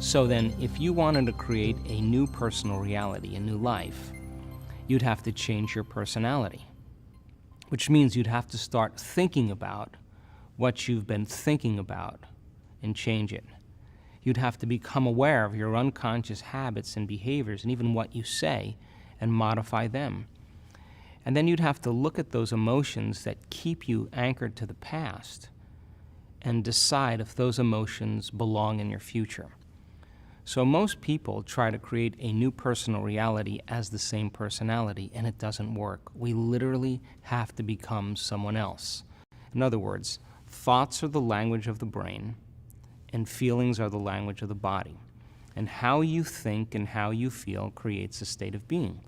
So then, if you wanted to create a new personal reality, a new life, you'd have to change your personality, which means you'd have to start thinking about what you've been thinking about and change it. You'd have to become aware of your unconscious habits and behaviors and even what you say and modify them. And then you'd have to look at those emotions that keep you anchored to the past and decide if those emotions belong in your future. So most people try to create a new personal reality as the same personality, and it doesn't work. We literally have to become someone else. In other words, thoughts are the language of the brain, and feelings are the language of the body. And how you think and how you feel creates a state of being.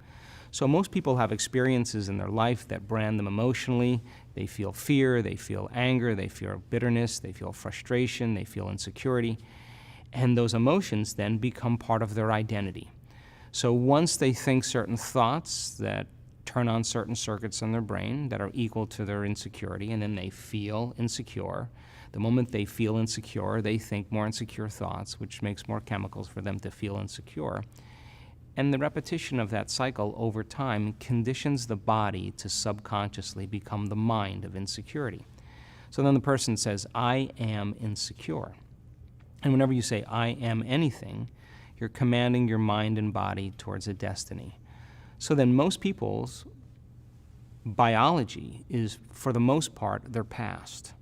So most people have experiences in their life that brand them emotionally. They feel fear, they feel anger, they feel bitterness, they feel frustration, they feel insecurity. And those emotions then become part of their identity. So once they think certain thoughts that turn on certain circuits in their brain that are equal to their insecurity, and then they feel insecure. The moment they feel insecure, they think more insecure thoughts, which makes more chemicals for them to feel insecure. And the repetition of that cycle over time conditions the body to subconsciously become the mind of insecurity. So then the person says, I am insecure. And whenever you say, I am anything, you're commanding your mind and body towards a destiny. So then most people's biology is, for the most part, their past.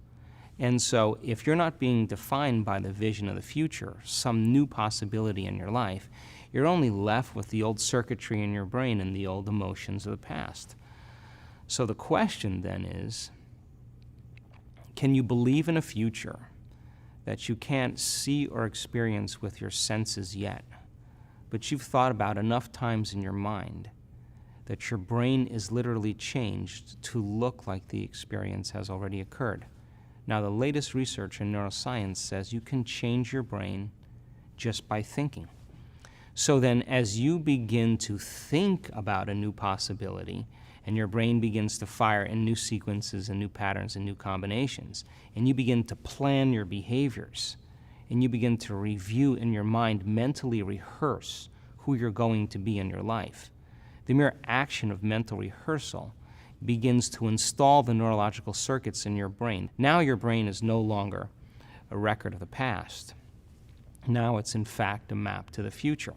And so if you're not being defined by the vision of the future, some new possibility in your life, you're only left with the old circuitry in your brain and the old emotions of the past. So the question then is, can you believe in a future that you can't see or experience with your senses yet, but you've thought about enough times in your mind that your brain is literally changed to look like the experience has already occurred? Now, the latest research in neuroscience says you can change your brain just by thinking. So then, as you begin to think about a new possibility, and your brain begins to fire in new sequences and new patterns and new combinations, and you begin to plan your behaviors, and you begin to review in your mind, mentally rehearse who you're going to be in your life. The mere action of mental rehearsal begins to install the neurological circuits in your brain. Now your brain is no longer a record of the past. Now it's in fact a map to the future.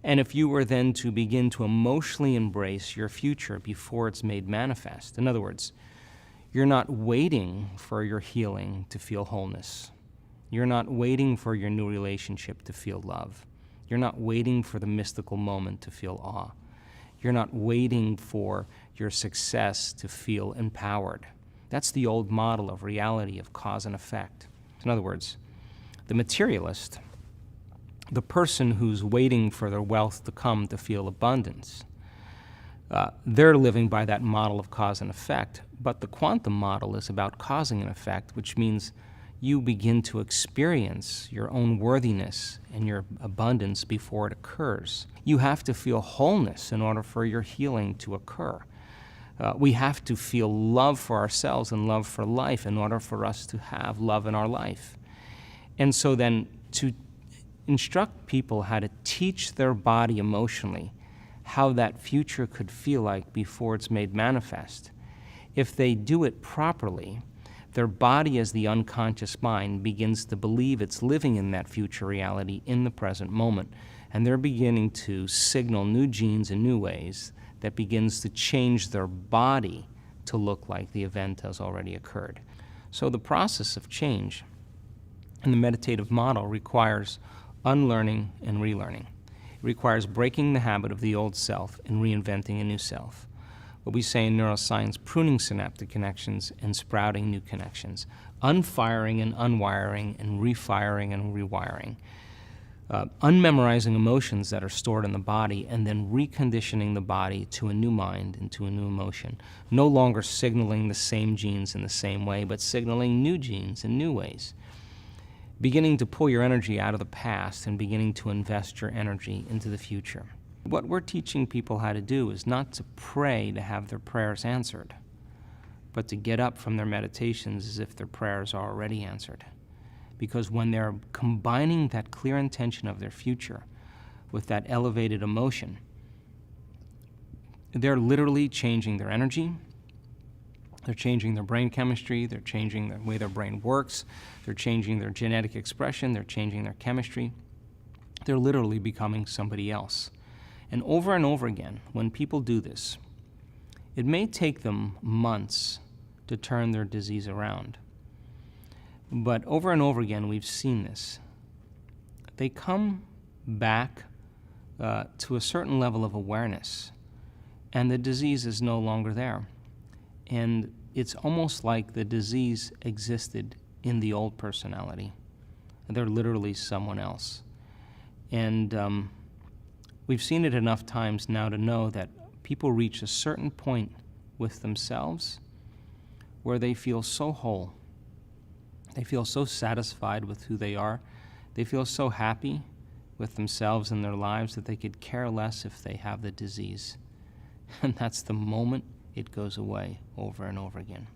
And if you were then to begin to emotionally embrace your future before it's made manifest, in other words, you're not waiting for your healing to feel wholeness. You're not waiting for your new relationship to feel love. You're not waiting for the mystical moment to feel awe. You're not waiting for your success to feel empowered. That's the old model of reality of cause and effect. In other words, the materialist, the person who's waiting for their wealth to come to feel abundance, they're living by that model of cause and effect. But the quantum model is about causing an effect, which means you begin to experience your own worthiness and your abundance before it occurs. You have to feel wholeness in order for your healing to occur. We have to feel love for ourselves and love for life in order for us to have love in our life. And so then to instruct people how to teach their body emotionally how that future could feel like before it's made manifest, if they do it properly, their body as the unconscious mind begins to believe it's living in that future reality in the present moment, and they're beginning to signal new genes in new ways that begins to change their body to look like the event has already occurred. So the process of change in the meditative model requires unlearning and relearning. It requires breaking the habit of the old self and reinventing a new self. What we say in neuroscience, pruning synaptic connections and sprouting new connections, unfiring and unwiring and refiring and rewiring, unmemorizing emotions that are stored in the body and then reconditioning the body to a new mind and to a new emotion, no longer signaling the same genes in the same way, but signaling new genes in new ways. Beginning to pull your energy out of the past and beginning to invest your energy into the future. What we're teaching people how to do is not to pray to have their prayers answered, but to get up from their meditations as if their prayers are already answered. because when they're combining that clear intention of their future with that elevated emotion, they're literally changing their energy, they're changing their brain chemistry, they're changing the way their brain works, they're changing their genetic expression, they're changing their chemistry. They're literally becoming somebody else. And over again, when people do this, it may take them months to turn their disease around. But over and over again, we've seen this. They come back to a certain level of awareness, and the disease is no longer there. And it's almost like the disease existed in the old personality. They're literally someone else. And we've seen it enough times now to know that people reach a certain point with themselves where they feel so whole. They feel so satisfied with who they are. They feel so happy with themselves and their lives that they could care less if they have the disease. And that's the moment it goes away over and over again.